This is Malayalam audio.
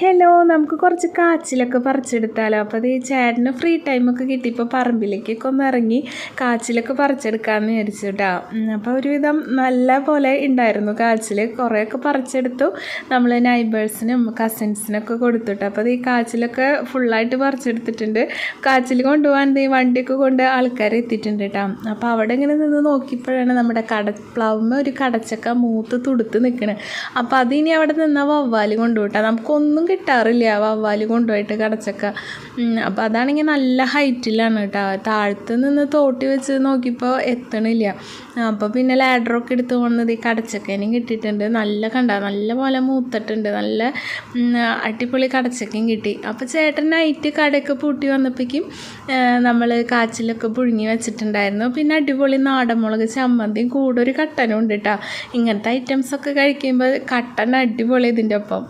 ഹലോ, നമുക്ക് കുറച്ച് കാച്ചിലൊക്കെ പറിച്ചെടുത്താലോ? അപ്പോൾ അത് ഈ ചേട്ടന് ഫ്രീ ടൈമൊക്കെ കിട്ടിയപ്പോൾ പറമ്പിലേക്കൊക്കെ ഒന്ന് ഇറങ്ങി കാച്ചിലൊക്കെ പറിച്ചെടുക്കാമെന്ന് വിചാരിച്ചു കേട്ടോ. അപ്പോൾ ഒരുവിധം നല്ല പോലെ ഉണ്ടായിരുന്നു കാച്ചിൽ. കുറേയൊക്കെ പറിച്ചെടുത്തു. നമ്മൾ നൈബേഴ്സിനും കസിൻസിനൊക്കെ കൊടുത്തിട്ട് അപ്പോൾ അത് ഈ കാച്ചിലൊക്കെ ഫുള്ളായിട്ട് പറിച്ചെടുത്തിട്ടുണ്ട്. കാച്ചിൽ കൊണ്ടുപോകാൻ ഈ വണ്ടിയൊക്കെ കൊണ്ട് ആൾക്കാർ എത്തിയിട്ടുണ്ട് കേട്ടോ. അപ്പോൾ അവിടെ ഇങ്ങനെ നിന്ന് നോക്കിയപ്പോഴാണ് നമ്മുടെ കടപ്ലാവുമ്പോൾ ഒരു കടച്ചക്ക മൂത്ത് തുടുത്ത് നിൽക്കണത്. അപ്പോൾ അതിനി അവിടെ നിന്നാൽ വവ്വാൽ കൊണ്ടുപോട്ടാ. നമുക്കൊന്നും കിട്ടാറില്ല വവ്വാൽ കൊണ്ടുപോയിട്ട് കടച്ചക്ക. അപ്പോൾ അതാണെങ്കിൽ നല്ല ഹൈറ്റിലാണ് കേട്ടോ. താഴത്ത് നിന്ന് തോട്ടി വെച്ച് നോക്കിയപ്പോൾ എത്തണില്ല. അപ്പോൾ പിന്നെ ലാഡറൊക്കെ എടുത്ത് കൊണ്ടത് ഈ കടച്ചക്കേനും കിട്ടിയിട്ടുണ്ട്. നല്ല പോലെ മൂത്തിട്ടുണ്ട്. നല്ല അടിപൊളി കടച്ചക്കയും കിട്ടി. അപ്പോൾ ചേട്ടൻ നൈറ്റ് കടയൊക്കെ പൂട്ടി വന്നപ്പോഴേക്കും നമ്മൾ കാച്ചിലൊക്കെ പുഴുങ്ങി വെച്ചിട്ടുണ്ടായിരുന്നു. പിന്നെ അടിപൊളി നാടൻ മുളക് ചമ്മന്തിയും കൂടെ ഒരു കട്ടനും ഉണ്ട് കേട്ടോ. ഇങ്ങനത്തെ ഐറ്റംസൊക്കെ കഴിക്കുമ്പോൾ കട്ടൻ അടിപൊളി ഇതിൻ്റെ ഒപ്പം.